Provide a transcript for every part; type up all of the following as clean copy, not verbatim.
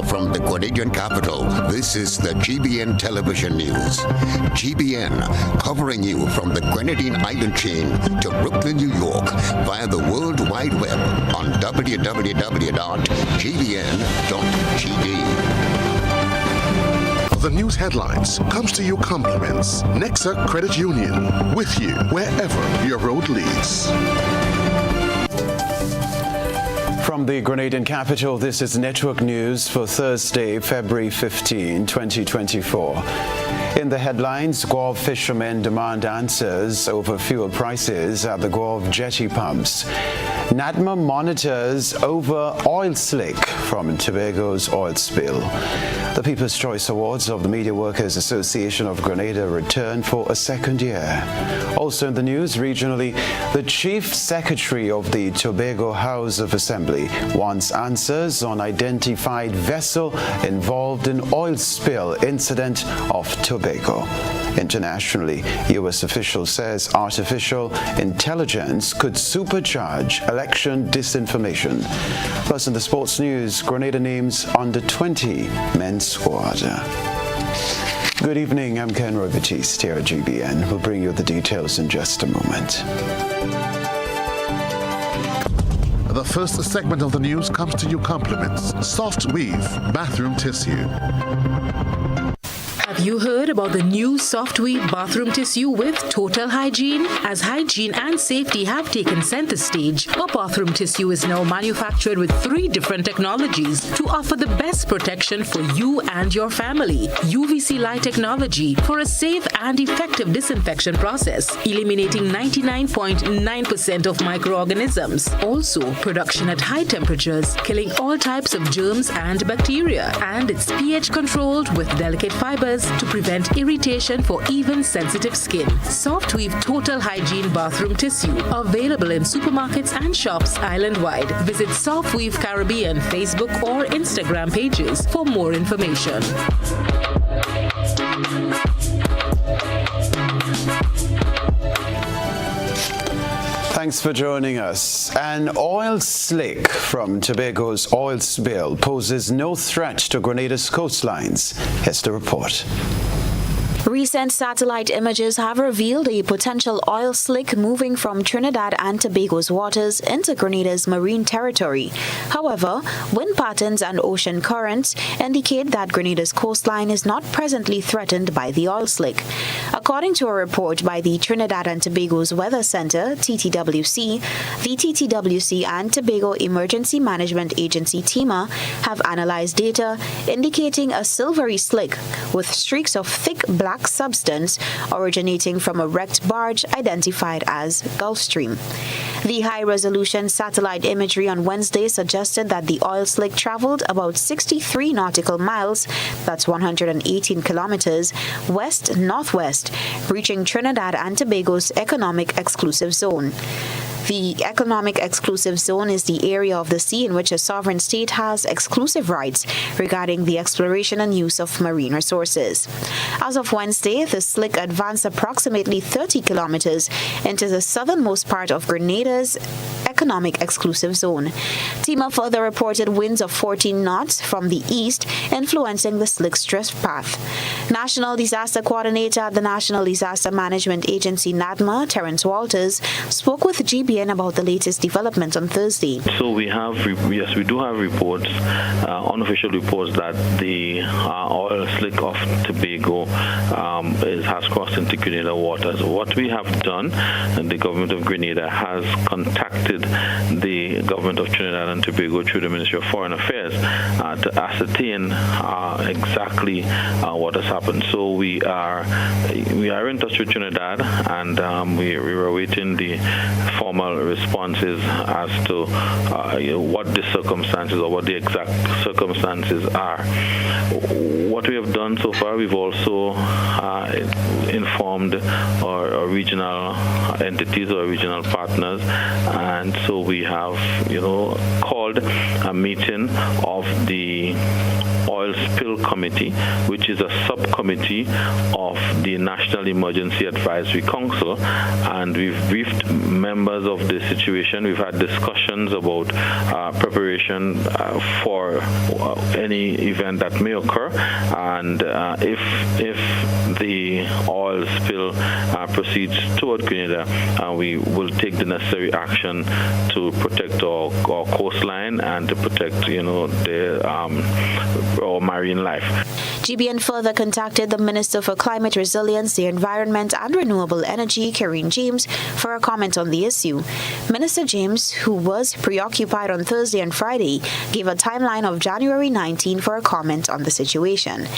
From the Grenadian capital, this is the GBN television news. GBN, covering you from the Grenadine Island chain to Brooklyn, New York, via the World Wide Web on www.gbn.gd. The news headlines comes to you compliments Nexa Credit Union, with you wherever your road leads. From the Grenadian capital, this is Network News for Thursday, February 15, 2024. In the headlines, Guelph fishermen demand answers over fuel prices at the Guelph jetty pumps. NADMA monitors over oil slick from Tobago's oil spill. The People's Choice Awards of the Media Workers Association of Grenada return for a second year. Also in the news, regionally, the Chief Secretary of the Tobago House of Assembly wants answers on identified vessel involved in oil spill incident off Tobago. Internationally, U.S. official says artificial intelligence could supercharge election disinformation. Plus, in the sports news, Grenada names under 20 men's squad. Good evening, I'm Kenroy Baptiste here at GBN. We'll bring you the details in just a moment. The first segment of the news comes to you compliments Soft Weave Bathroom Tissue. Have you heard about the new Soft Weave bathroom tissue with total hygiene? As hygiene and safety have taken center stage, our bathroom tissue is now manufactured with 3 different technologies to offer the best protection for you and your family. UVC light technology for a safe and effective disinfection process, eliminating 99.9% of microorganisms. Also, production at high temperatures, killing all types of germs and bacteria. And it's pH controlled with delicate fibers to prevent irritation for even sensitive skin. Soft Weave Total Hygiene Bathroom Tissue, available in supermarkets and shops island-wide. Visit Soft Weave Caribbean Facebook or Instagram pages for more information. Thanks for joining us. An oil slick from Tobago's oil spill poses no threat to Grenada's coastlines. Here's the report. Recent satellite images have revealed a potential oil slick moving from Trinidad and Tobago's waters into Grenada's marine territory. However, wind patterns and ocean currents indicate that Grenada's coastline is not presently threatened by the oil slick. According to a report by the Trinidad and Tobago's Weather Center, TTWC, the TTWC and Tobago Emergency Management Agency TEMA have analyzed data indicating a silvery slick with streaks of thick black substance originating from a wrecked barge identified as Gulfstream. The high-resolution satellite imagery on Wednesday suggested that the oil slick traveled about 63 nautical miles, that's 118 kilometers, west-northwest, reaching Trinidad and Tobago's economic exclusive zone. The economic exclusive zone is the area of the sea in which a sovereign state has exclusive rights regarding the exploration and use of marine resources. As of Wednesday, the slick advanced approximately 30 kilometers into the southernmost part of Grenada's economic exclusive zone. TEMA further reported winds of 14 knots from the east influencing the slick's drift path. National Disaster Coordinator at the National Disaster Management Agency NADMA, Terence Walters, spoke with GBN about the latest development on Thursday. So we do have reports, unofficial reports, that the oil slick of Tobago has crossed into Grenada waters. What we have done, and the government of Grenada has contacted the government of Trinidad and Tobago through the Ministry of Foreign Affairs to ascertain exactly what has happened. So we are in touch with Trinidad, and we are awaiting the formal responses as to what the circumstances or what the exact circumstances are. What we have done so far, we've also informed our regional entities or regional partners, and so we have called called a meeting of the Oil Spill Committee, which is a subcommittee of the National Emergency Advisory Council, and we've briefed members of the situation. We've had discussions about preparation for any event that may occur, and if the oil spill proceeds toward Grenada, we will take the necessary action to protect our coastline and to protect, our marine life. GBN further contacted the Minister for Climate Resilience, the Environment and Renewable Energy, Karen James, for a comment on the issue. Minister James, who was preoccupied on Thursday and Friday, gave a timeline of January 19 for a comment on the situation.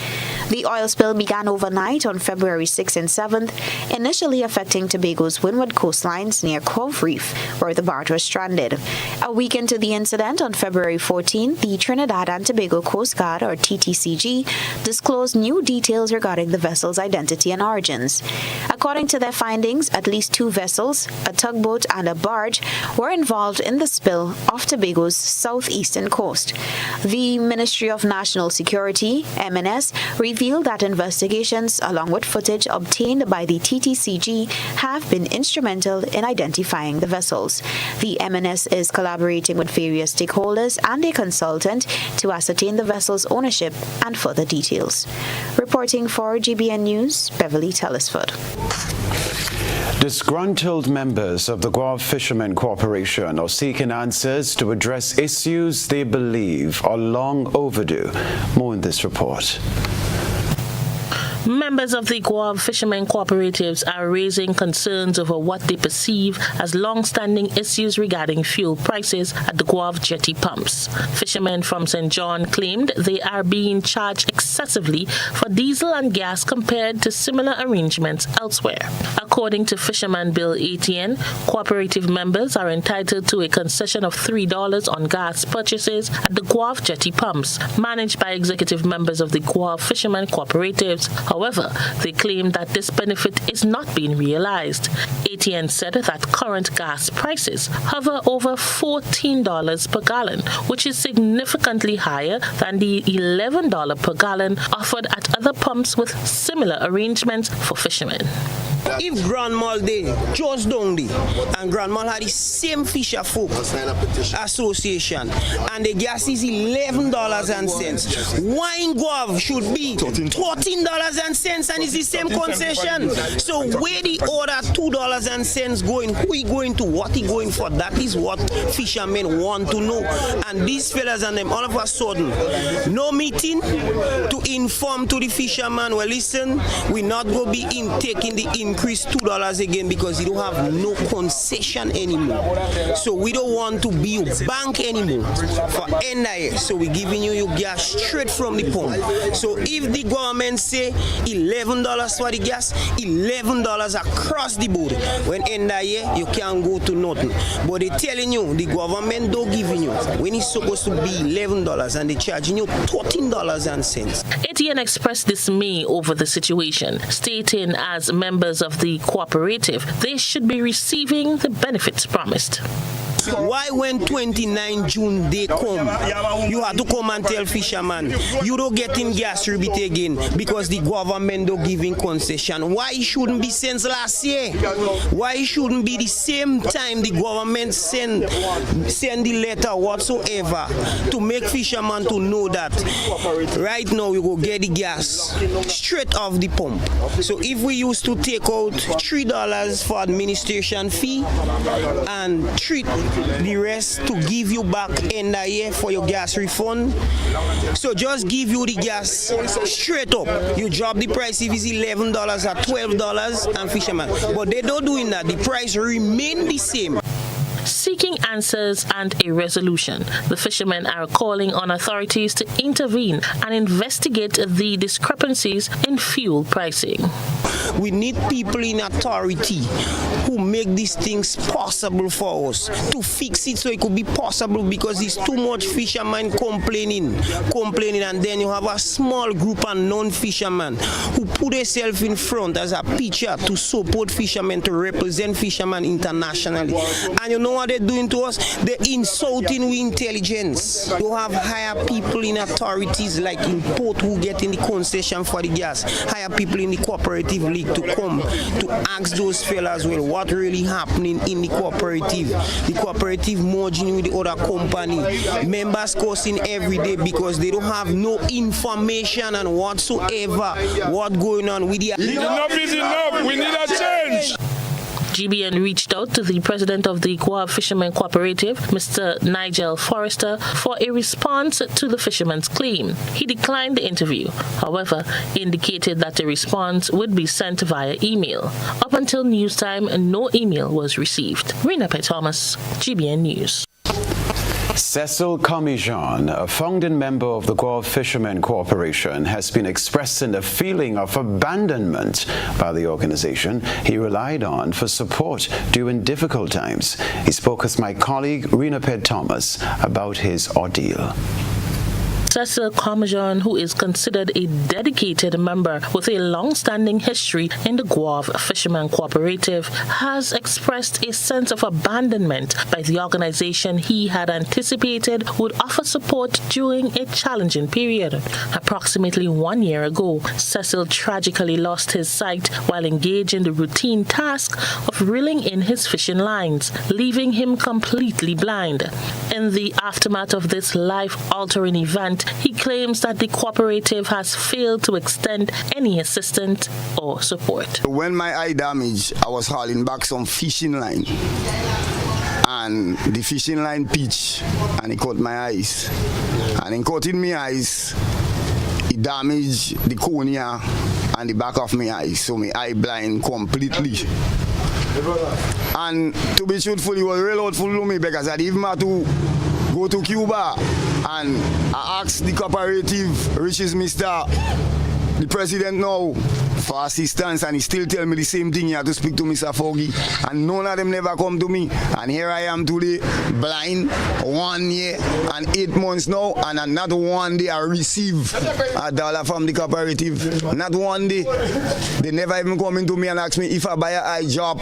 The oil spill began overnight on February 6 and 7th, initially affecting Tobago's windward coastlines near Cove Reef, where the barge was stranded. A week into the incident, on February 14, the Trinidad and Tobago Coast Guard, or TTCG, disclosed new details regarding the vessel's identity and origins. According to their findings, at least 2 vessels, a tugboat and a barge, were involved in the spill off Tobago's southeastern coast. The Ministry of National Security, MNS, revealed that investigations, along with footage obtained by the TTCG, have been instrumental in identifying the vessels. The MNS is collaborating with various stakeholders and a consultant to ascertain the vessel's ownership and further details. Reporting for GBN News, Beverly Tellisford. Disgruntled members of the Guava Fishermen Corporation are seeking answers to address issues they believe are long overdue. More in this report. Members of the Guava Fishermen Cooperatives are raising concerns over what they perceive as long-standing issues regarding fuel prices at the Guava jetty pumps. Fishermen from St. John claimed they are being charged excessively for diesel and gas compared to similar arrangements elsewhere. According to Fisherman Bill 18, cooperative members are entitled to a concession of $3 on gas purchases at the Guava jetty pumps, managed by executive members of the Guava Fishermen Cooperatives. However, they claim that this benefit is not being realized. ATN said that current gas prices hover over $14 per gallon, which is significantly higher than the $11 per gallon offered at other pumps with similar arrangements for fishermen. If Grandma Day just down there, and Grandma had the same Fisher Folk Association, and the gas is $11.00, wine guava should be $13.00, and it's the same concession. So where the other $2.00 going? Who he going to? What he going for? That is what fishermen want to know. And these fellas and them, all of a sudden, no meeting to inform to the fisherman. Well, listen, we're not going to be taking the increase $2 again because you don't have no concession anymore. So we don't want to be a bank anymore for NIS. So we're giving you your gas straight from the pump. So if the government say $11 for the gas, $11 across the board, when NIS you can't go to nothing. But they're telling you the government don't giving you when it's supposed to be $11 and they're charging you $13.00. ATN expressed dismay over the situation, stating as members of the cooperative, they should be receiving the benefits promised. Why when 29 June they come, you have to come and tell fisherman, you don't get in gas rebate again because the government don't giving concession. Why it shouldn't be since last year? Why it shouldn't be the same time the government send the letter whatsoever to make fisherman to know that right now we go get the gas straight off the pump. So if we used to take out $3 for administration fee and treat the rest to give you back end of year for your gas refund. So just give you the gas straight up. You drop the price if it's $11 or $12 and fisherman. But they don't doing that. The price remain the same. Seeking answers and a resolution, the fishermen are calling on authorities to intervene and investigate the discrepancies in fuel pricing. We need people in authority who make these things possible for us, to fix it so it could be possible, because there's too much fishermen complaining, and then you have a small group of non-fishermen who put themselves in front as a picture to support fishermen, to represent fishermen internationally. And you know what they're doing to us? They're insulting with intelligence. You have higher people in authorities like in port who get in the concession for the gas, higher people in the cooperative league to come to ask those fellas, well, what really happening in the cooperative merging with the other company, members cursing every day because they don't have no information and whatsoever what going on with the... Enough is enough. We need a change. GBN reached out to the president of the Guava Fishermen Cooperative, Mr. Nigel Forrester, for a response to the fisherman's claim. He declined the interview, however, indicated that the response would be sent via email. Up until news time, no email was received. Rena P. Thomas, GBN News. Cecil Comijan, a founding member of the Guava Fishermen Corporation, has been expressing a feeling of abandonment by the organization he relied on for support during difficult times. He spoke with my colleague Rena P. Thomas about his ordeal. Cecil Comijan, who is considered a dedicated member with a long-standing history in the Guava Fishermen Cooperative, has expressed a sense of abandonment by the organization he had anticipated would offer support during a challenging period. Approximately 1 year ago, Cecil tragically lost his sight while engaged in the routine task of reeling in his fishing lines, leaving him completely blind. In the aftermath of this life-altering event, he claims that the cooperative has failed to extend any assistance or support. When my eye damaged, I was hauling back some fishing line, and the fishing line pitched and it caught my eyes. And in cutting my eyes, it damaged the cornea and the back of my eyes, so my eye blind completely. And to be truthful, it was real hurtful to me because I even had to go to Cuba and I asked the cooperative, which is the president now, for assistance, and he still tell me the same thing. He had to speak to Mr. Foggy, and none of them never come to me. And here I am today, blind, 1 year and 8 months now, and not one day I receive $1 from the cooperative. Not one day. They never even come into me and ask me if I buy an eye job.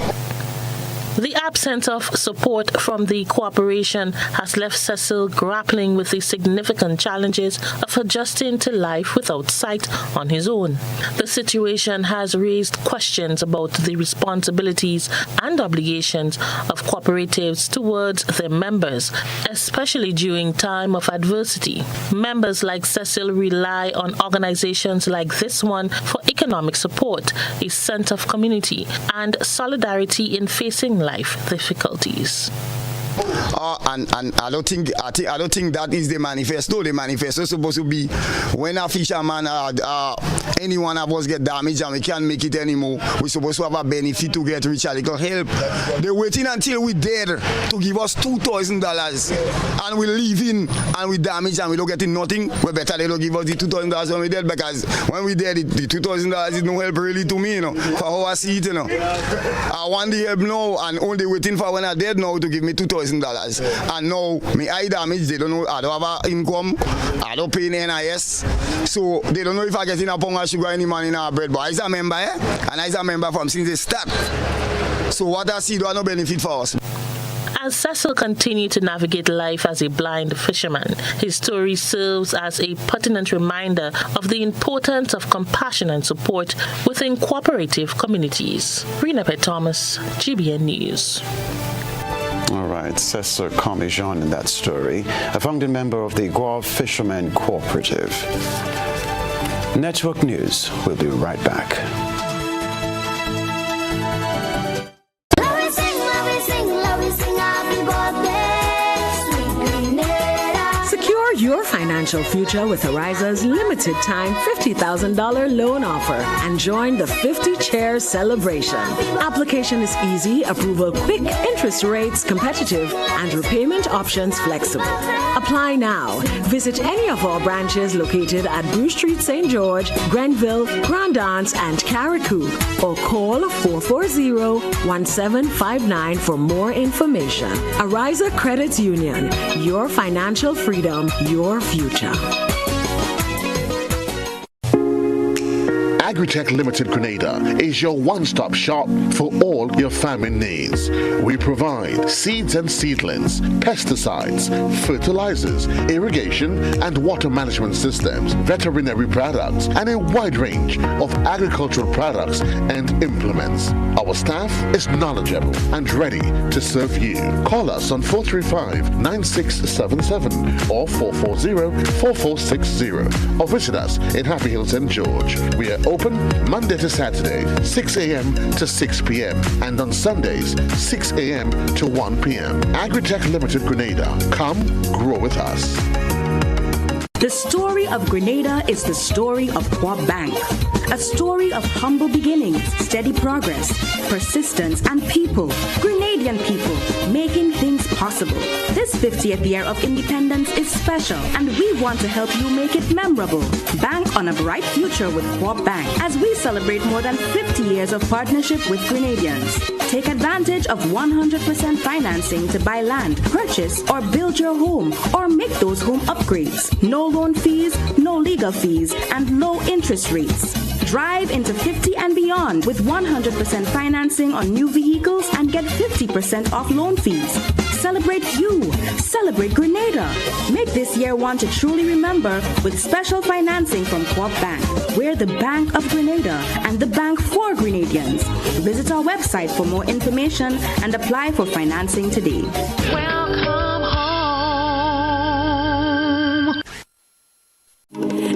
The absence of support from the cooperation has left Cecil grappling with the significant challenges of adjusting to life without sight on his own. The situation has raised questions about the responsibilities and obligations of cooperatives towards their members, especially during time of adversity. Members like Cecil rely on organizations like this one for economic support, a sense of community, and solidarity in facing life difficulties. And I don't think that is the manifesto. The manifesto is supposed to be when a fisherman any one of us get damaged and we can't make it anymore, we're supposed to have a benefit to get rich a little help. They're waiting until we're dead to give us $2,000 and we leave in and we damage and we don't get nothing. Well, better they don't give us the $2,000 when we're dead, because when we're dead, the $2,000 is no help really to me, you know, for how I see it, you know. I want the help now and only waiting for when I'm dead now to give me $2,000. And now my eye damage, they don't know, I don't have an income, I don't pay NIS, so they don't know if I get in a pound of sugar any money in our bread. But I'm a member, and I'm a member from since they start. So what I see, do I no benefit for us? As Cecil continued to navigate life as a blind fisherman, his story serves as a pertinent reminder of the importance of compassion and support within cooperative communities. Rena P. Thomas, GBN News. All right, Cecil Comijan in that story, a founding member of the Guava Fishermen Cooperative. Network News. We'll be right back. Secure your financial future with Ariza's limited time $50,000 loan offer and join the 50 Chairs celebration. Application is easy, approval quick, interest rates competitive, and repayment options flexible. Apply now. Visit any of our branches located at Bruce Street, St. George, Grenville, Grand Anse, and Carriacou, or call 440-1759 for more information. Ariza Credit Union, your financial freedom, your future. Agritech Limited Grenada is your one-stop shop for all your farming needs. We provide seeds and seedlings, pesticides, fertilizers, irrigation and water management systems, veterinary products, and a wide range of agricultural products and implements. Our staff is knowledgeable and ready to serve you. Call us on 435-9677 or 440-4460 or visit us in Happy Hill, St. George. We are open Monday to Saturday, 6 a.m. to 6 p.m. and on Sundays, 6 a.m. to 1 p.m. Agritech Limited Grenada. Come grow with us. The story of Grenada is the story of Co-op Bank. A story of humble beginnings, steady progress, persistence, and people, Grenadian people, making things possible. This 50th year of independence is special, and we want to help you make it memorable. Bank on a bright future with Co-op Bank as we celebrate more than 50 years of partnership with Grenadians. Take advantage of 100% financing to buy land, purchase, or build your home, or make those home upgrades. No loan fees, no legal fees, and low interest rates. Drive into 50 and beyond with 100% financing on new vehicles and get 50% off loan fees. Celebrate you. Celebrate Grenada. Make this year one to truly remember with special financing from Co-op Bank. We're the Bank of Grenada and the bank for Grenadians. Visit our website for more information and apply for financing today. Welcome home.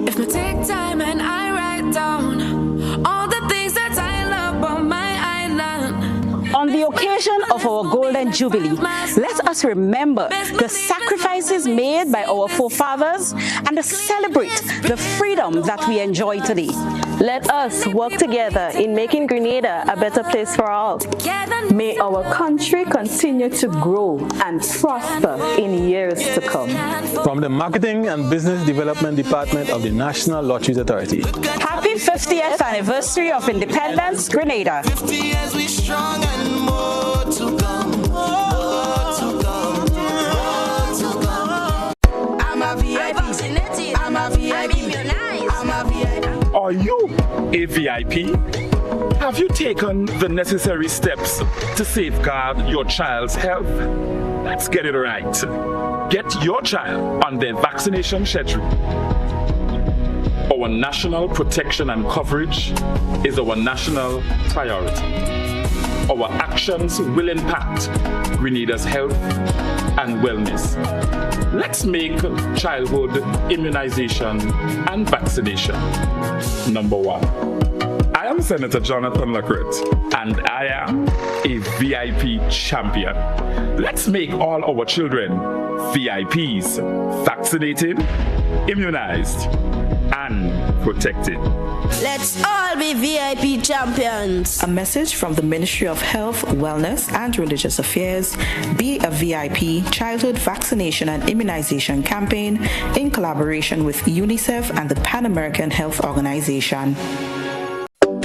If I take time and I write down all the things that I love on my island. On the occasion of our Golden Jubilee, let us remember the sacrifices made by our forefathers and to celebrate the freedom that we enjoy today. Let us work together in making Grenada a better place for all. May our country continue to grow and prosper in years to come. From the Marketing and Business Development Department of the National Lotteries Authority. Happy 50th anniversary of independence, Grenada. 50 years we strong and more to come. More to come. More to come. I'm a VIP. I'm a VIP. I'm a VIP. Are you a VIP? Have you taken the necessary steps to safeguard your child's health? Let's get it right. Get your child on their vaccination schedule. Our national protection and coverage is our national priority. Our actions will impact Grenada's health and wellness. Let's make childhood immunization and vaccination number one. I am Senator Jonathan Lacrette, and I am a VIP champion. Let's make all our children VIPs, vaccinated, immunized, and protected. Let's all be VIP champions. A message from the Ministry of Health, Wellness and Religious Affairs, Be a VIP Childhood Vaccination and Immunization Campaign in collaboration with UNICEF and the Pan American Health Organization.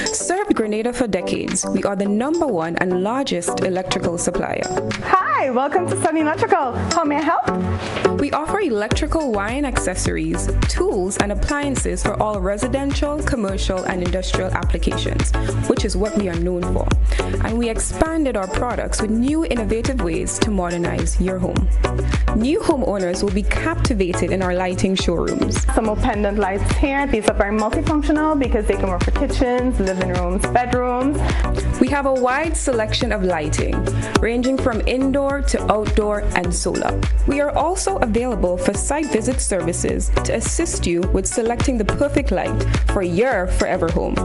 Served Grenada for decades, we are the #1 and largest electrical supplier. Hi, welcome to Sunny Electrical. How may I help? We offer electrical wire and accessories, tools and appliances for all residential, commercial and industrial applications, which is what we are known for. And we expanded our products with new innovative ways to modernize your home. New homeowners will be captivated in our lighting showrooms. Some more pendant lights here. These are very multifunctional because they can work for kitchens, living rooms, bedrooms. We have a wide selection of lighting, ranging from indoor to outdoor and solar. We are also available for site visit services to assist you with selecting the perfect light for your forever home.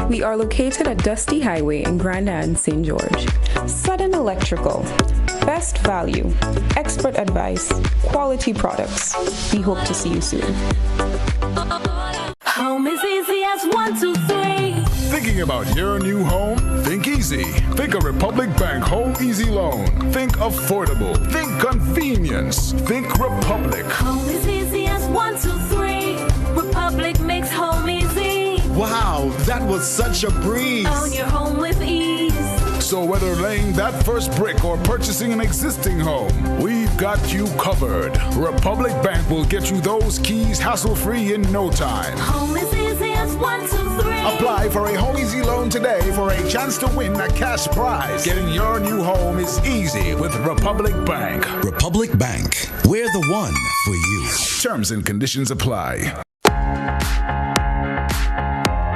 We are located at Dusty Highway in Grand Anse, St. George. Sudden Electrical. Best value, expert advice, quality products. We hope to see you soon. Home is easy as 1, 2, 3. Thinking about your new home? Think easy. Think a Republic Bank Home Easy Loan. Think affordable. Think convenience. Think Republic. Home is easy as 1, 2, 3. Republic makes home easy. Wow, that was such a breeze. Own your home with ease. So whether laying that first brick or purchasing an existing home, we've got you covered. Republic Bank will get you those keys hassle-free in no time. Home is easy as 1, 2, 3. Apply for a Home Easy Loan today for a chance to win a cash prize. Getting your new home is easy with Republic Bank. Republic Bank, we're the one for you. Terms and conditions apply.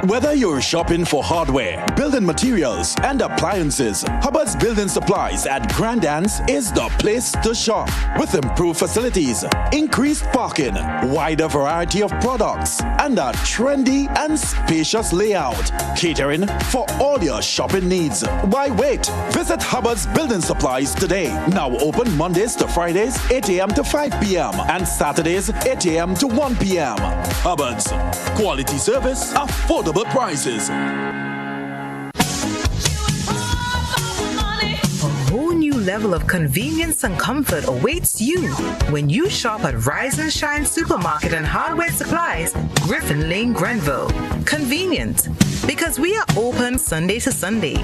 Whether you're shopping for hardware, building materials, and appliances, Hubbard's Building Supplies at Grand Anse is the place to shop. With improved facilities, increased parking, wider variety of products, and a trendy and spacious layout, catering for all your shopping needs. Why wait? Visit Hubbard's Building Supplies today. Now open Mondays to Fridays, 8 a.m. to 5 p.m. and Saturdays, 8 a.m. to 1 p.m. Hubbard's. Quality service, affordable prices. A whole new level of convenience and comfort awaits you when you shop at Rise and Shine Supermarket and Hardware Supplies, Griffin Lane, Grenville. Convenient, because we are open Sunday to Sunday.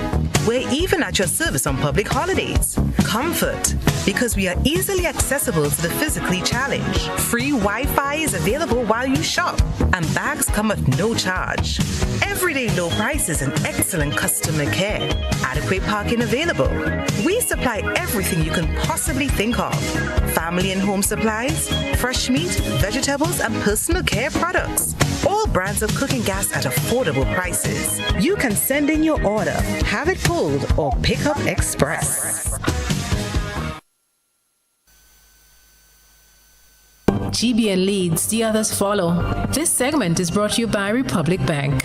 We're even at your service on public holidays. Comfort, because we are easily accessible to the physically challenged. Free Wi-Fi is available while you shop, and bags come at no charge. Everyday low prices and excellent customer care. Adequate parking available. We supply everything you can possibly think of. Family and home supplies, fresh meat, vegetables, and personal care products. All brands of cooking gas at affordable prices. You can send in your order, have it pulled, or pick up express. GBN leads, the others follow. This segment is brought to you by Republic Bank.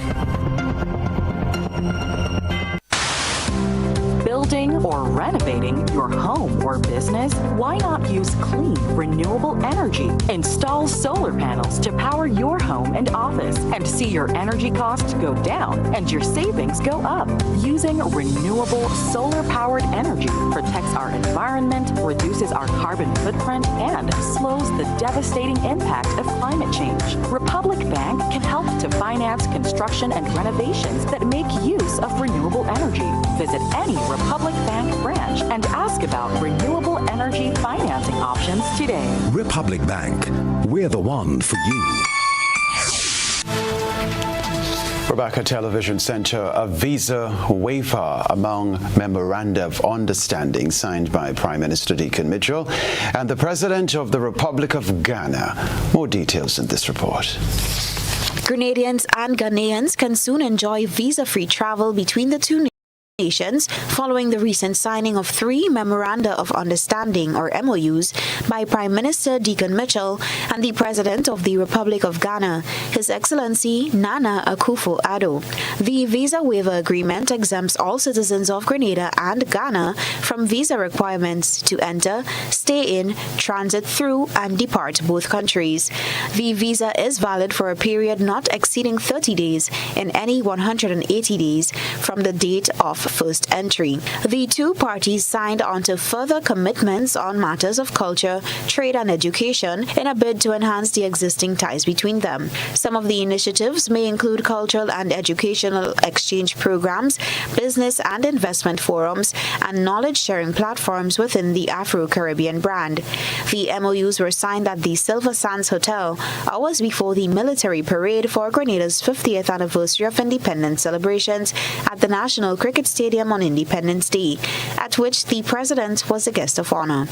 Building or renovating your home or business? Why not use clean, renewable energy? Install solar panels to power your home and office and see your energy costs go down and your savings go up. Using renewable solar-powered energy protects our environment, reduces our carbon footprint, and slows the devastating impact of climate change. Republic Bank can help to finance construction and renovations that make use of renewable energy. Visit any Republic Bank branch and ask about renewable energy financing options today. Republic Bank, we're the one for you. We're back at Television Center. A visa waiver among Memoranda of Understanding signed by Prime Minister Deacon Mitchell and the President of the Republic of Ghana. More details in this report. Grenadians and Ghanaians can soon enjoy visa-free travel between the two nations following the recent signing of 3 Memoranda of Understanding or MOUs by Prime Minister Deacon Mitchell and the President of the Republic of Ghana, His Excellency Nana Akufo-Addo. The visa waiver agreement exempts all citizens of Grenada and Ghana from visa requirements to enter, stay in, transit through, and depart both countries. The visa is valid for a period not exceeding 30 days in any 180 days from the date of first entry. The two parties signed onto further commitments on matters of culture, trade, and education in a bid to enhance the existing ties between them. Some of the initiatives may include cultural and educational exchange programs, business and investment forums, and knowledge-sharing platforms within the Afro-Caribbean brand. The MOUs were signed at the Silver Sands Hotel hours before the military parade for Grenada's 50th anniversary of independence celebrations at the National Cricket Stadium on Independence Day, at which the President was a guest of honor.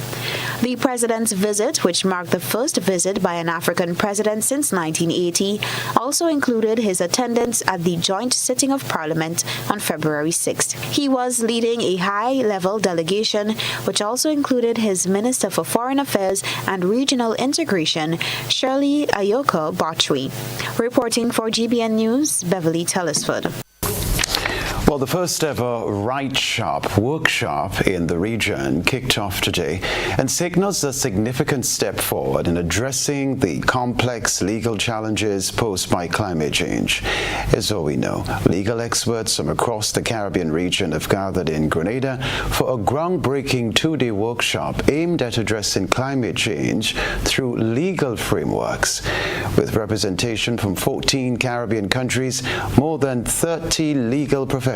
The President's visit, which marked the first visit by an African president since 1980, also included his attendance at the joint sitting of Parliament on February 6th. He was leading a high-level delegation, which also included his Minister for Foreign Affairs and Regional Integration, Shirley Ayoka Botchwi. Reporting for GBN News, Beverly Tellisford. Well, the first ever Right Sharp workshop in the region kicked off today and signals a significant step forward in addressing the complex legal challenges posed by climate change. As all we know, legal experts from across the Caribbean region have gathered in Grenada for a groundbreaking two-day workshop aimed at addressing climate change through legal frameworks. With representation from 14 Caribbean countries, more than 30 legal professionals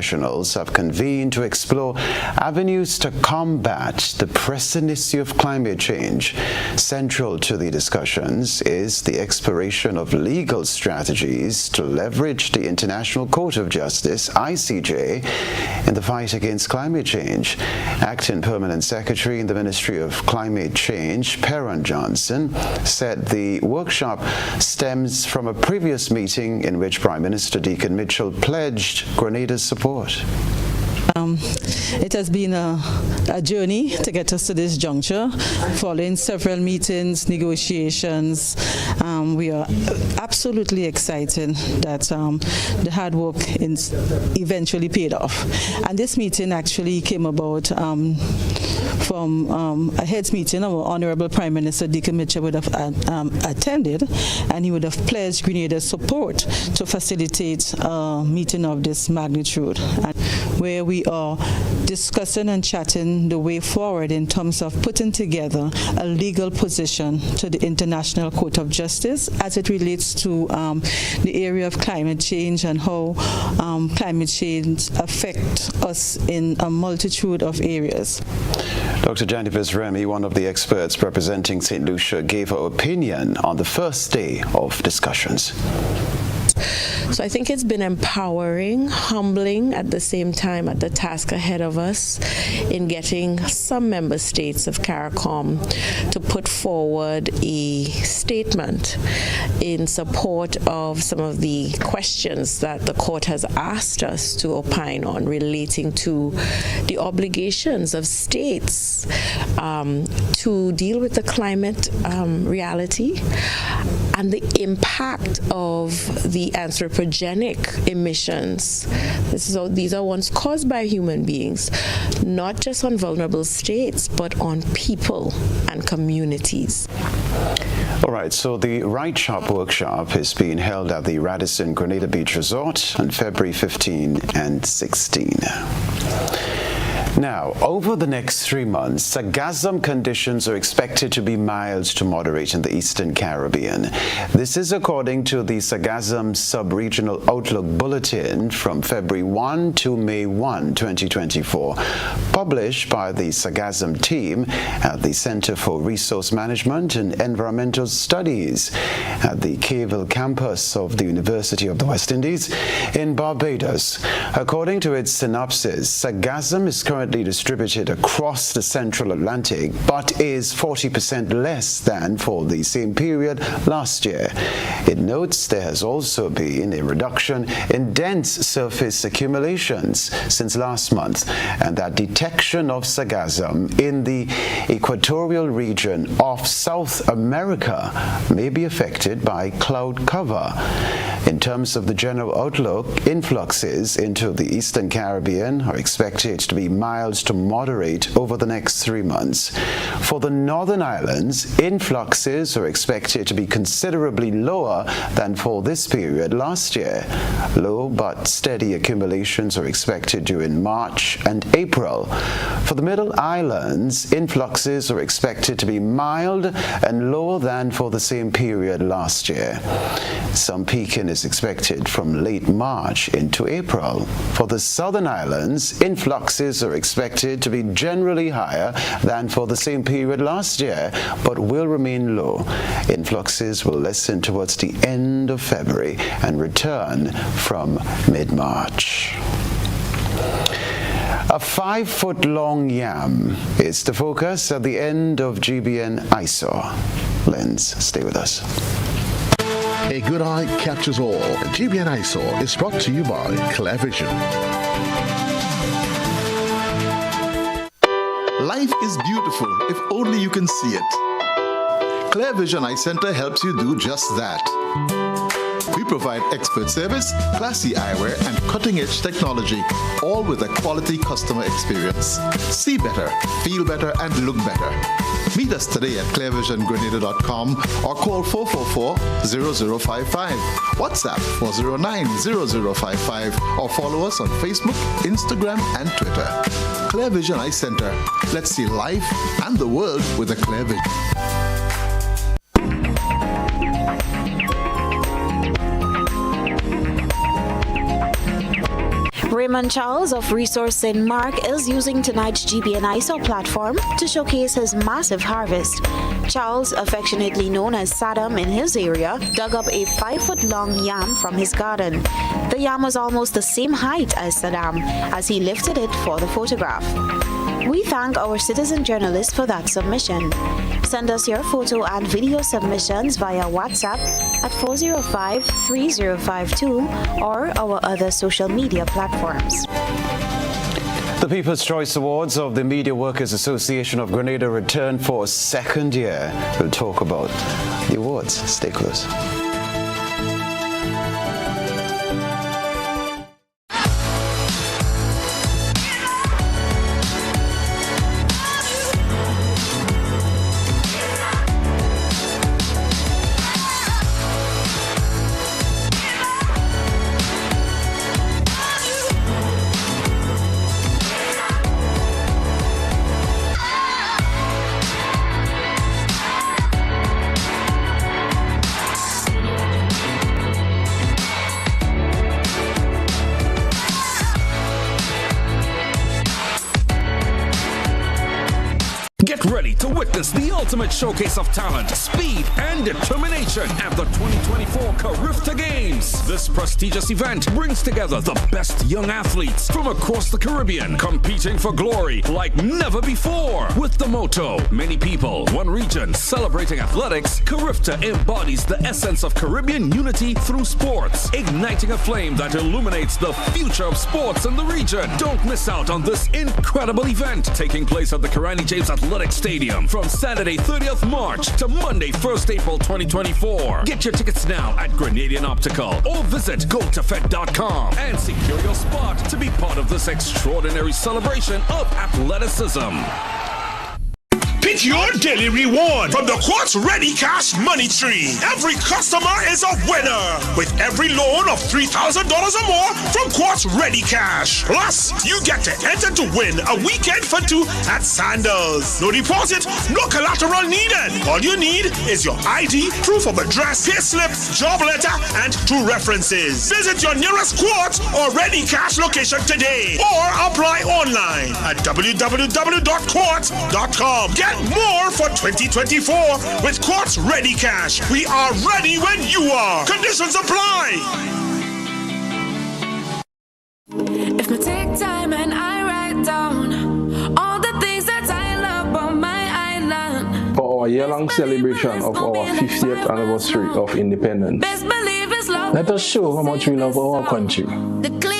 have convened to explore avenues to combat the pressing issue of climate change. Central to the discussions is the exploration of legal strategies to leverage the International Court of Justice, ICJ, in the fight against climate change. Acting Permanent Secretary in the Ministry of Climate Change, Perron Johnson, said the workshop stems from a previous meeting in which Prime Minister Deacon Mitchell pledged Grenada's support. It has been a journey to get us to this juncture, following several meetings, negotiations. We are absolutely excited that the hard work is eventually paid off. And this meeting actually came about from a heads meeting our Honorable Prime Minister Deacon Mitchell would have attended, and he would have pledged Grenada's support to facilitate a meeting of this magnitude, where we are discussing and chatting the way forward in terms of putting together a legal position to the International Court of Justice as it relates to the area of climate change and how climate change affects us in a multitude of areas. Dr. Jennifer Remy, one of the experts representing St. Lucia, gave her opinion on the first day of discussions. So I think it's been empowering, humbling at the same time at the task ahead of us in getting some member states of CARICOM to put forward a statement in support of some of the questions that the court has asked us to opine on relating to the obligations of states to deal with the climate reality and the impact of the anthropogenic emissions. These are ones caused by human beings, not just on vulnerable states, but on people and communities. All right, so the Right Sharp workshop is being held at the Radisson Grenada Beach Resort on February 15 and 16. Now, over the next 3 months, sargassum conditions are expected to be mild to moderate in the Eastern Caribbean. This is according to the Sargassum Sub-Regional Outlook Bulletin from February 1 to May 1, 2024, published by the Sargassum team at the Center for Resource Management and Environmental Studies at the Cavell campus of the University of the West Indies in Barbados. According to its synopsis, sargassum is currently distributed across the Central Atlantic, but is 40% less than for the same period last year. It notes there has also been a reduction in dense surface accumulations since last month, and that detection of sargassum in the equatorial region of South America may be affected by cloud cover. In terms of the general outlook, influxes into the Eastern Caribbean are expected to be mild to moderate over the next 3 months. For the Northern Islands, influxes are expected to be considerably lower than for this period last year. Low but steady accumulations are expected during March and April. For the Middle Islands, influxes are expected to be mild and lower than for the same period last year. Some peaking is expected from late March into April. For the Southern Islands, influxes are expected to be generally higher than for the same period last year, but will remain low. Influxes will lessen towards the end of February and return from mid-March. A 5-foot-long yam is the focus at the end of GBN eyesore. Lens, stay with us. A good eye captures all. GBN eyesore is brought to you by Clear Vision. Life is beautiful if only you can see it. Clear Vision Eye Center helps you do just that. We provide expert service, classy eyewear, and cutting-edge technology, all with a quality customer experience. See better, feel better, and look better. Meet us today at clearvisiongrenada.com or call 444-0055, WhatsApp 409-0055, or follow us on Facebook, Instagram, and Twitter. Clear Vision Eye Center. Let's see life and the world with a clear vision. Raymond Charles of Resource St. Mark is using tonight's GBN ISO platform to showcase his massive harvest. Charles, affectionately known as Saddam in his area, dug up a 5-foot-long yam from his garden. The yam was almost the same height as Saddam as he lifted it for the photograph. We thank our citizen journalist for that submission. Send us your photo and video submissions via WhatsApp at 405-3052 or our other social media platforms. The People's Choice Awards of the Media Workers Association of Grenada return for a second year. We'll talk about the awards. Stay close. Get ready to witness the ultimate showcase of talent, speed, and determination at the 2024 Carifta Games. This prestigious event brings together the best young athletes from across the Caribbean, competing for glory like never before. With the motto, many people, one region, celebrating athletics, Carifta embodies the essence of Caribbean unity through sports, igniting a flame that illuminates the future of sports in the region. Don't miss out on this incredible event taking place at the Karani James Athletic Stadium from Saturday 30th March to Monday 1st April 2024. Get your tickets now at Grenadian Optical or visit gotofed.com and secure your spot to be part of this extraordinary celebration of athleticism. Pick your daily reward from the Quartz Ready Cash Money Tree. Every customer is a winner with every loan of $3,000 or more from Quartz Ready Cash. Plus, you get to enter to win a weekend for two at Sandals. No deposit, no collateral needed. All you need is your ID, proof of address, payslip, job letter, and 2 references. Visit your nearest Quartz or Ready Cash location today or apply online at www.quartz.com. Get more for 2024 with Quartz Ready Cash. We are ready when you are. Conditions apply. If I take time and I write down all the things that I love on my island. For our year-long celebration of our 50th anniversary of independence, let us show how much we love our country.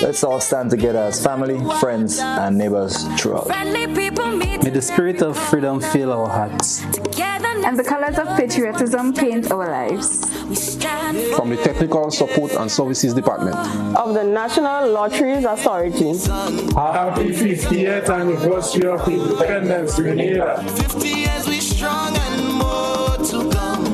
Let's all stand together as family, friends, and neighbors throughout. May the spirit of freedom fill our hearts, and the colors of patriotism paint our lives. From the Technical Support and Services Department of the National Lotteries Authority. Happy 50th anniversary of independence, Grenada. 50 years we strong and more to come.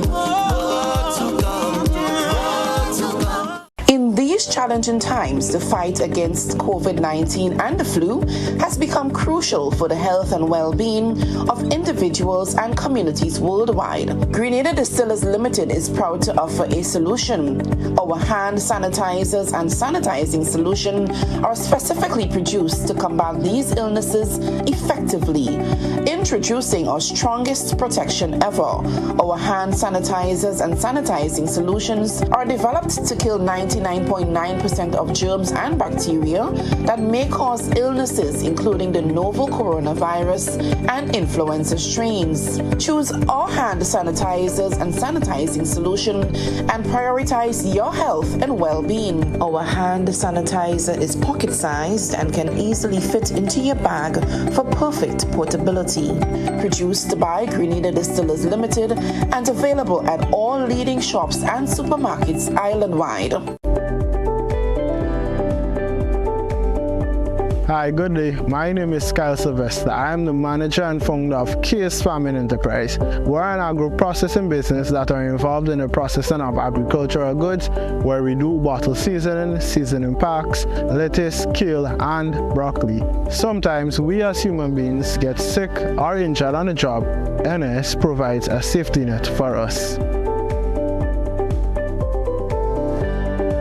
In these challenging times, the fight against COVID-19 and the flu has become crucial for the health and well-being of individuals and communities worldwide. Grenada Distillers Limited is proud to offer a solution. Our hand sanitizers and sanitizing solution are specifically produced to combat these illnesses effectively. Introducing our strongest protection ever. Our hand sanitizers and sanitizing solutions are developed to kill 99.9% 99% of germs and bacteria that may cause illnesses, including the novel coronavirus and influenza strains. Choose our hand sanitizers and sanitizing solution and prioritize your health and well-being. Our hand sanitizer is pocket-sized and can easily fit into your bag for perfect portability. Produced by Grenada Distillers Limited and available at all leading shops and supermarkets island-wide. Hi, good day. My name is Kyle Sylvester. I am the manager and founder of Case Farming Enterprise. We're an agro-processing business that are involved in the processing of agricultural goods, where we do bottle seasoning packs, lettuce, kale, and broccoli. Sometimes we as human beings get sick or injured on the job. NS provides a safety net for us.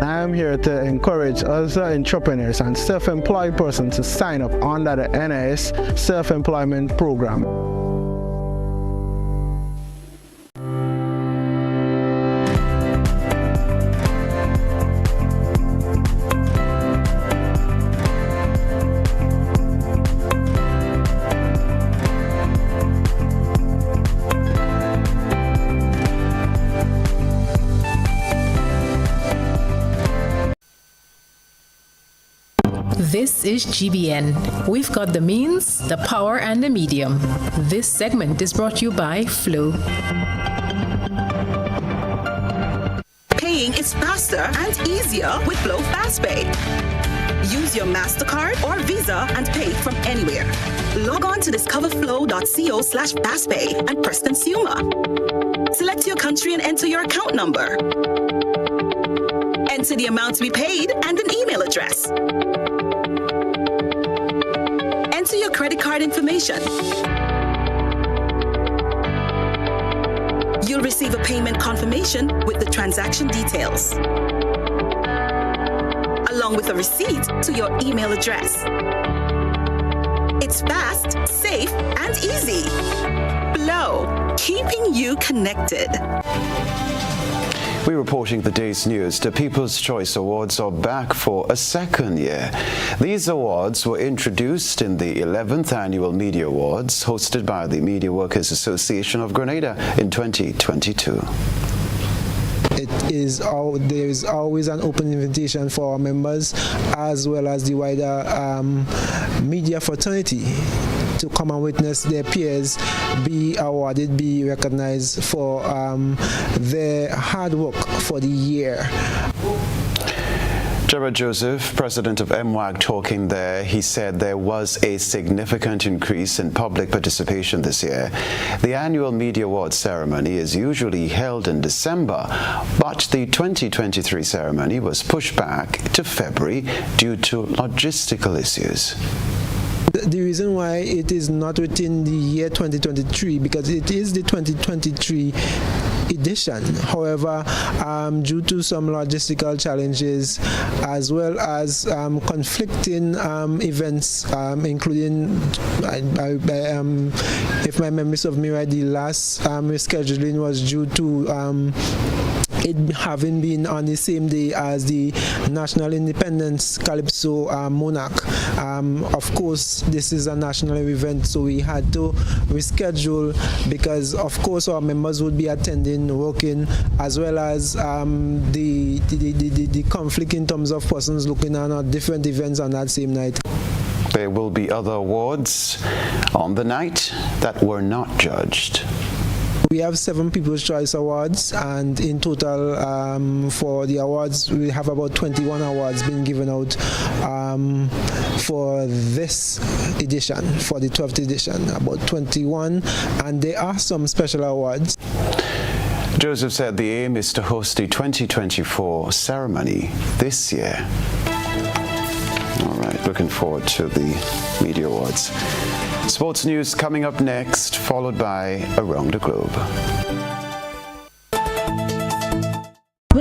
I am here to encourage other entrepreneurs and self-employed persons to sign up under the NIS Self-Employment Program. This is GBN. We've got the means, the power, and the medium. This segment is brought to you by Flow. Paying is faster and easier with Flow FastPay. Use your MasterCard or Visa and pay from anywhere. Log on to discoverflow.co/fastpay and press Consumer. Select your country and enter your account number. Enter the amount to be paid and an email address. Enter your credit card information. You'll receive a payment confirmation with the transaction details, along with a receipt to your email address. It's fast, safe, and easy. Flow, keeping you connected. We're reporting the day's news. The People's Choice Awards are back for a second year. These awards were introduced in the 11th Annual Media Awards, hosted by the Media Workers Association of Grenada in 2022. There is always an open invitation for our members as well as the wider media fraternity to come and witness their peers be awarded, be recognized for their hard work for the year. Gerard Joseph, president of MWAG, talking there, he said there was a significant increase in public participation this year. The annual Media Awards ceremony is usually held in December, but the 2023 ceremony was pushed back to February due to logistical issues. The reason why it is not within the year 2023, because it is the 2023 edition. However, due to some logistical challenges as well as conflicting events, including, if my memory serves me right, the last rescheduling was due to it having been on the same day as the National Independence Calypso Monarch. Of course, this is a national event, so we had to reschedule because, of course, our members would be attending, working, as well as the conflict in terms of persons looking at different events on that same night. There will be other awards on the night that were not judged. We have 7 People's Choice Awards, and in total for the awards, we have about 21 awards being given out for this edition, for the 12th edition, about 21, and there are some special awards. Joseph said the aim is to host the 2024 ceremony this year. All right, looking forward to the Media Awards. Sports news coming up next, followed by Around the Globe.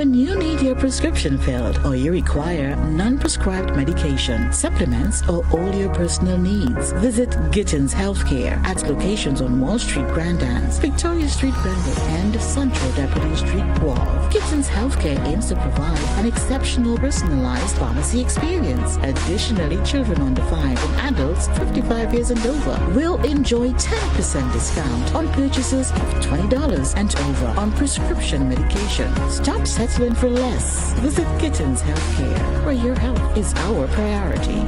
When you need your prescription filled or you require non-prescribed medication, supplements, or all your personal needs, visit Gittins Healthcare at locations on Wall Street, Grand Anse, Victoria Street, Glenwood, and Central Deputy Street, Guelph. Gittins Healthcare aims to provide an exceptional personalized pharmacy experience. Additionally, children under 5 and adults 55 years and over will enjoy 10% discount on purchases of $20 and over on prescription medication. Stop settling for less. Visit Gittins Healthcare, where your health is our priority.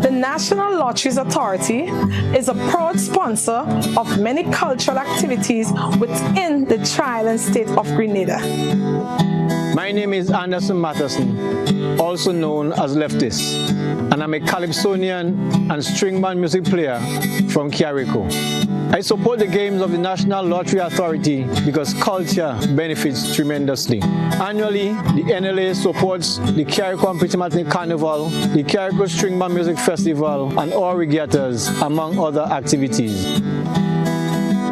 The National Lotteries Authority is a proud sponsor of many cultural activities within the Tri-Island state of Grenada. My name is Anderson Matterson, also known as Baptiste, and I'm a calypsonian and string band music player from Carrico. I support the games of the National Lottery Authority because culture benefits tremendously. Annually, the NLA supports the Carrico and Pretty Martinique Carnival, the Carrico String Band Music Festival, and all regattas, among other activities.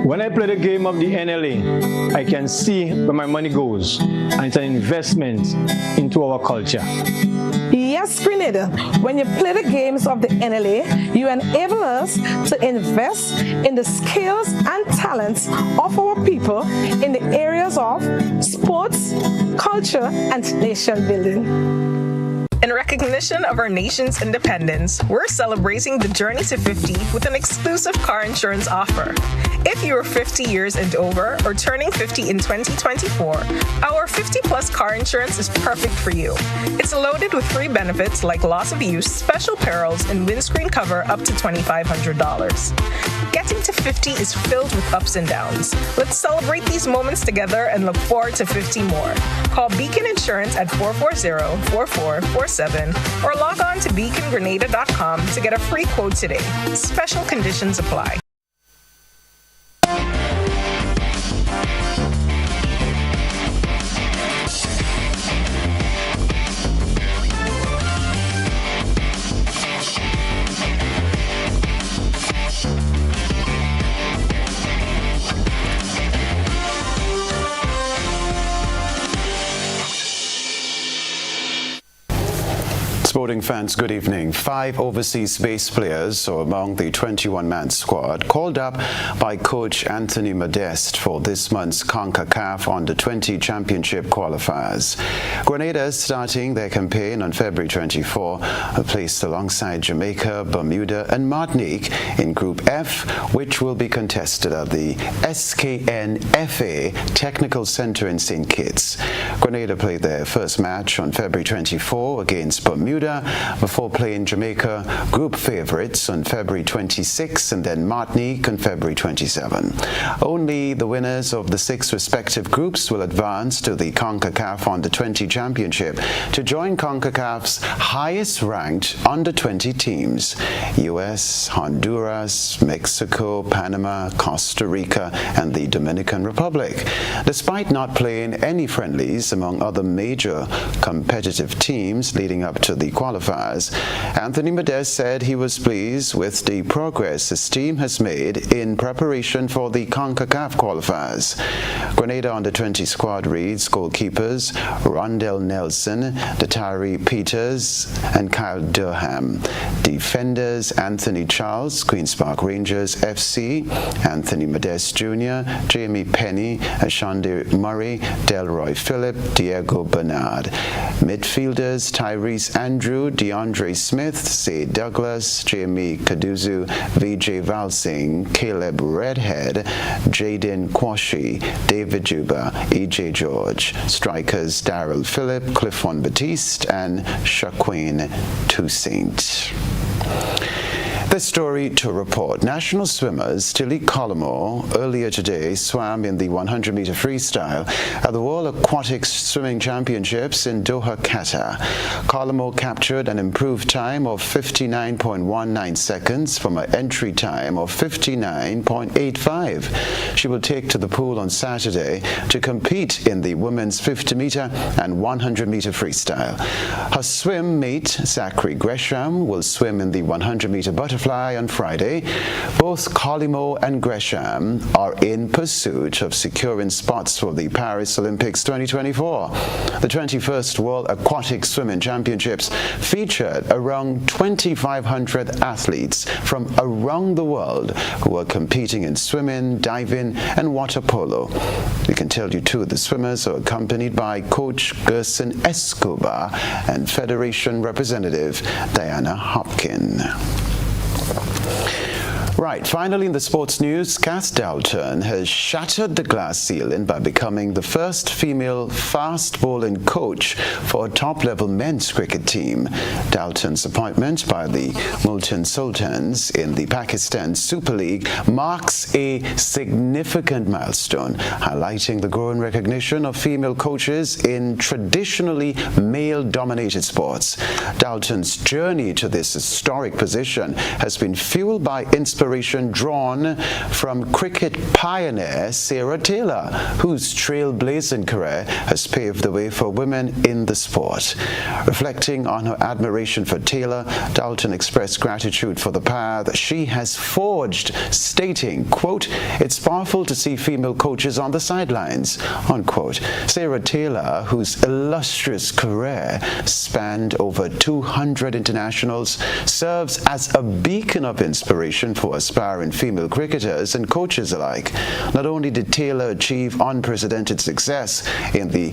When I play the game of the NLA, I can see where my money goes, and it's an investment into our culture. Yes, Grenada, when you play the games of the NLA, you enable us to invest in the skills and talents of our people in the areas of sports, culture, and nation building. In recognition of our nation's independence, we're celebrating the journey to 50 with an exclusive car insurance offer. If you are 50 years and over or turning 50 in 2024, our 50-plus car insurance is perfect for you. It's loaded with free benefits like loss of use, special perils, and windscreen cover up to $2,500. Getting to 50 is filled with ups and downs. Let's celebrate these moments together and look forward to 50 more. Call Beacon Insurance at 440-4447 or log on to beacongrenada.com to get a free quote today. Special conditions apply. Sporting fans, good evening. 5 overseas base players are among the 21-man squad called up by coach Anthony Modeste for this month's CONCACAF Under-20 Championship qualifiers. Grenada, starting their campaign on February 24, are placed alongside Jamaica, Bermuda, and Martinique in Group F, which will be contested at the SKN FA Technical Center in St. Kitts. Grenada played their first match on February 24 against Bermuda, before playing Jamaica, group favorites, on February 26 and then Martinique on February 27. Only the winners of the 6 respective groups will advance to the CONCACAF Under-20 Championship to join CONCACAF's highest-ranked Under-20 teams: US, Honduras, Mexico, Panama, Costa Rica, and the Dominican Republic. Despite not playing any friendlies among other major competitive teams leading up to the qualifiers, Anthony Modeste said he was pleased with the progress his team has made in preparation for the CONCACAF qualifiers. Grenada Under-20 squad reads goalkeepers Rondell Nelson, Datari Peters, and Kyle Durham. Defenders Anthony Charles, Queen's Park Rangers FC, Anthony Modeste Jr., Jamie Penny, Ashande Murray, Delroy Phillip, Diego Bernard. Midfielders Tyrese Andrew, DeAndre Smith, Say Douglas, Jamie Kaduzu, VJ Valsing, Caleb Redhead, Jaden Kwashi, David Juba, EJ George. Strikers Daryl Phillip, Cliffon Baptiste, and Shaquin Toussaint. This story to report. National swimmers Tilly Collymore earlier today swam in the 100-meter freestyle at the World Aquatic Swimming Championships in Doha, Qatar. Collymore captured an improved time of 59.19 seconds from an entry time of 59.85. She will take to the pool on Saturday to compete in the women's 50-meter and 100-meter freestyle. Her swim mate, Zachary Gresham, will swim in the 100-meter butterfly butterfly on Friday, both Collymore and Gresham are in pursuit of securing spots for the Paris Olympics 2024. The 21st World Aquatic Swimming Championships featured around 2,500 athletes from around the world who are competing in swimming, diving, and water polo. We can tell you too, the swimmers are accompanied by Coach Gerson Escobar and Federation Representative Diana Hopkin. Right, finally in the sports news, Cass Dalton has shattered the glass ceiling by becoming the first female fast bowling coach for a top-level men's cricket team. Dalton's appointment by the Multan Sultans in the Pakistan Super League marks a significant milestone, highlighting the growing recognition of female coaches in traditionally male-dominated sports. Dalton's journey to this historic position has been fueled by inspiration drawn from cricket pioneer Sarah Taylor, whose trailblazing career has paved the way for women in the sport. Reflecting on her admiration for Taylor, Dalton expressed gratitude for the path she has forged, stating, quote, "It's powerful to see female coaches on the sidelines," unquote. Sarah Taylor, whose illustrious career spanned over 200 internationals, serves as a beacon of inspiration for aspiring female cricketers and coaches alike. Not only did Taylor achieve unprecedented success on the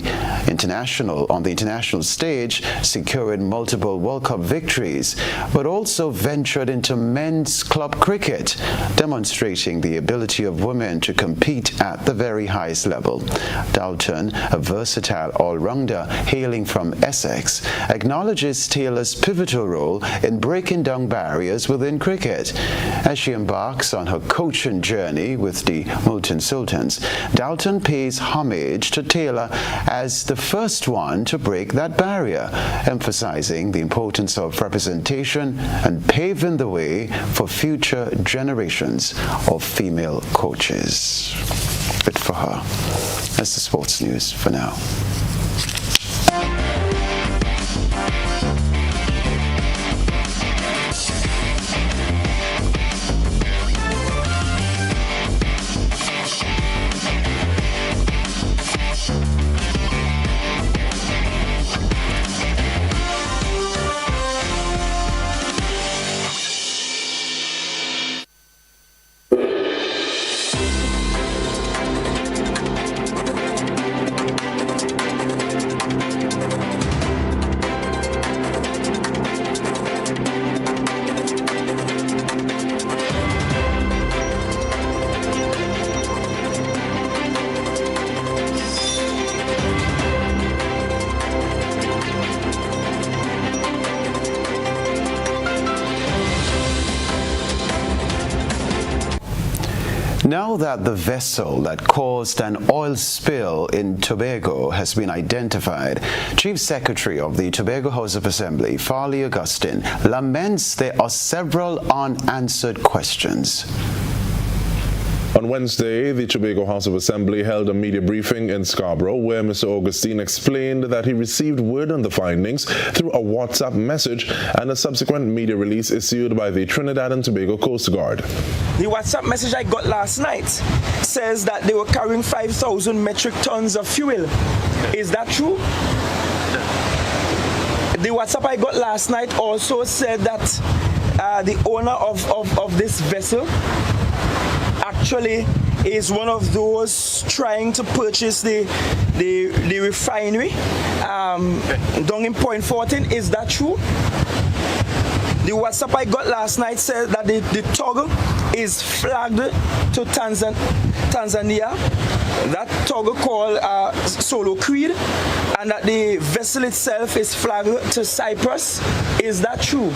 international stage, securing multiple World Cup victories, but also ventured into men's club cricket, demonstrating the ability of women to compete at the very highest level. Dalton, a versatile all-rounder hailing from Essex, acknowledges Taylor's pivotal role in breaking down barriers within cricket. As she embarks on her coaching journey with the Multan Sultans, Dalton pays homage to Taylor as the first one to break that barrier, emphasizing the importance of representation and paving the way for future generations of female coaches. Good for her. That's the sports news for now. Now that the vessel that caused an oil spill in Tobago has been identified, Chief Secretary of the Tobago House of Assembly, Farley Augustine, laments there are several unanswered questions. On Wednesday, the Tobago House of Assembly held a media briefing in Scarborough where Mr. Augustine explained that he received word on the findings through a WhatsApp message and a subsequent media release issued by the Trinidad and Tobago Coast Guard. The WhatsApp message I got last night says that they were carrying 5,000 metric tons of fuel. Is that true? The WhatsApp I got last night also said that the owner of this vessel actually is one of those trying to purchase the refinery down in Point 14. Is that true? The WhatsApp I got last night said that the tug is flagged to Tanzania, that tug called Solo Creed, and that the vessel itself is flagged to Cyprus. Is that true?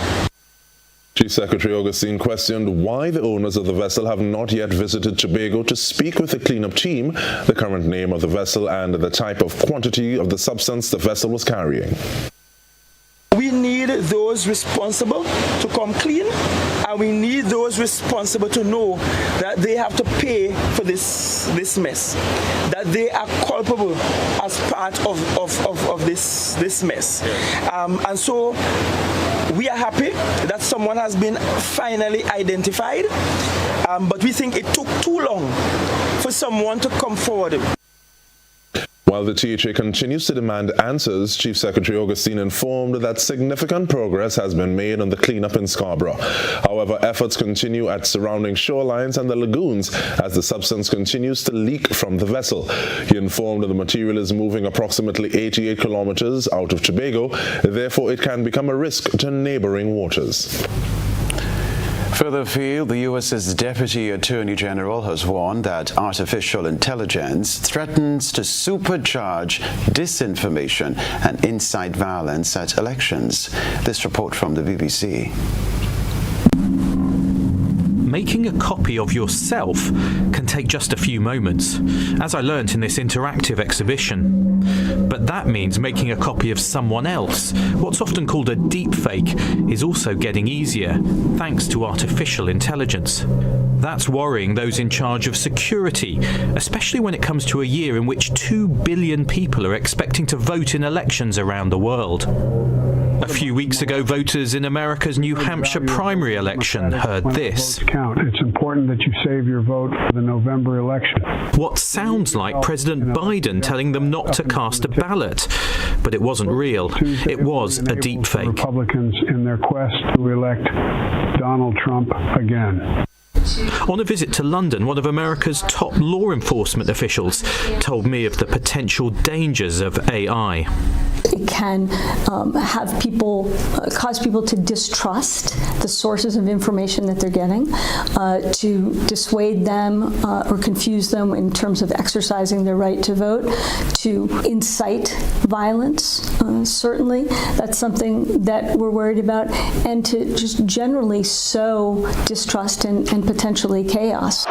Chief Secretary Augustine questioned why the owners of the vessel have not yet visited Tobago to speak with the cleanup team, the current name of the vessel, and the type of quantity of the substance the vessel was carrying. We need those responsible to come clean, and we need those responsible to know that they have to pay for this mess, that they are culpable as part of this mess. And so we are are happy that someone has been finally identified, but we think it took too long for someone to come forward. While the THA continues to demand answers, Chief Secretary Augustine informed that significant progress has been made on the cleanup in Scarborough. However, efforts continue at surrounding shorelines and the lagoons as the substance continues to leak from the vessel. He informed that the material is moving approximately 88 kilometers out of Tobago, therefore it can become a risk to neighboring waters. Further afield, the U.S.'s Deputy Attorney General has warned that artificial intelligence threatens to supercharge disinformation and incite violence at elections. This report from the BBC. Making a copy of yourself can take just a few moments, as I learnt in this interactive exhibition. But that means making a copy of someone else, what's often called a deepfake, is also getting easier, thanks to artificial intelligence. That's worrying those in charge of security, especially when it comes to a year in which 2 billion people are expecting to vote in elections around the world. A few weeks ago, voters in America's New Hampshire primary election heard this. It's important that you save your vote for the November election. What sounds like President Biden telling them not to cast a ballot. But it wasn't real. It was a deepfake. Republicans in their quest to elect Donald Trump again. On a visit to London, one of America's top law enforcement officials told me of the potential dangers of AI. It can have people, cause people to distrust the sources of information that they're getting, to dissuade them or confuse them in terms of exercising their right to vote, to incite violence, certainly. That's something that we're worried about, and to just generally sow distrust and potentially chaos.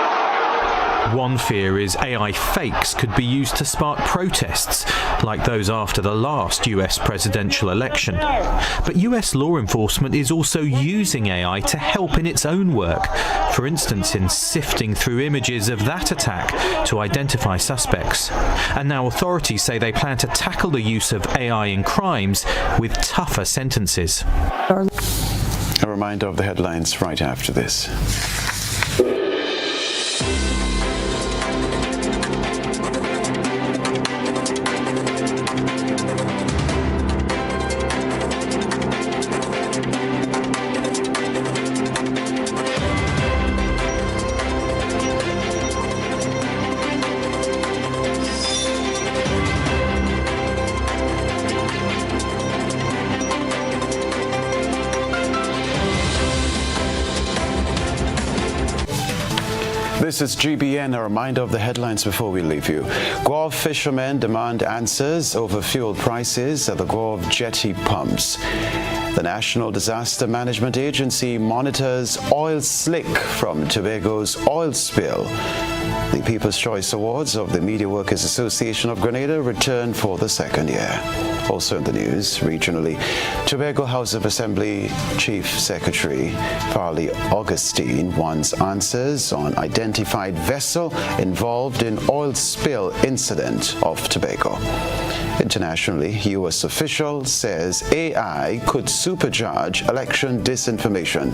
One fear is AI fakes could be used to spark protests, like those after the last US presidential election. But US law enforcement is also using AI to help in its own work, for instance in sifting through images of that attack to identify suspects. And now authorities say they plan to tackle the use of AI in crimes with tougher sentences. A reminder of the headlines right after this. This is GBN, a reminder of the headlines before we leave you. Guelph fishermen demand answers over fuel prices at the Guelph jetty pumps. The National Disaster Management Agency monitors oil slick from Tobago's oil spill. The People's Choice Awards of the Media Workers Association of Grenada return for the second year. Also in the news, regionally, Tobago House of Assembly Chief Secretary Farley Augustine wants answers on identified vessel involved in oil spill incident off Tobago. Internationally, U.S. official says AI could supercharge election disinformation.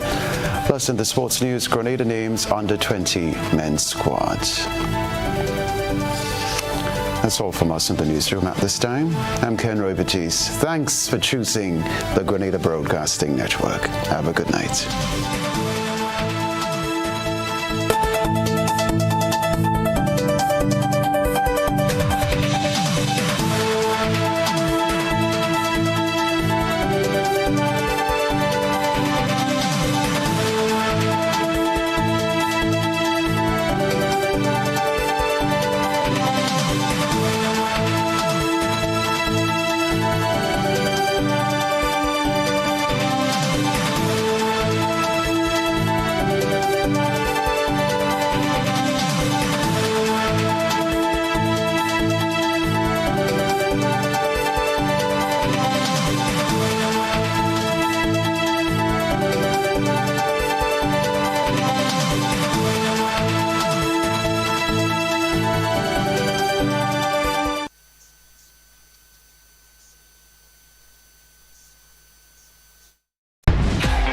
Plus in the sports news, Grenada names under-20 men's squad. That's all from us in the newsroom at this time. I'm Kenroy, Baptiste. Thanks for choosing the Grenada Broadcasting Network. Have a good night.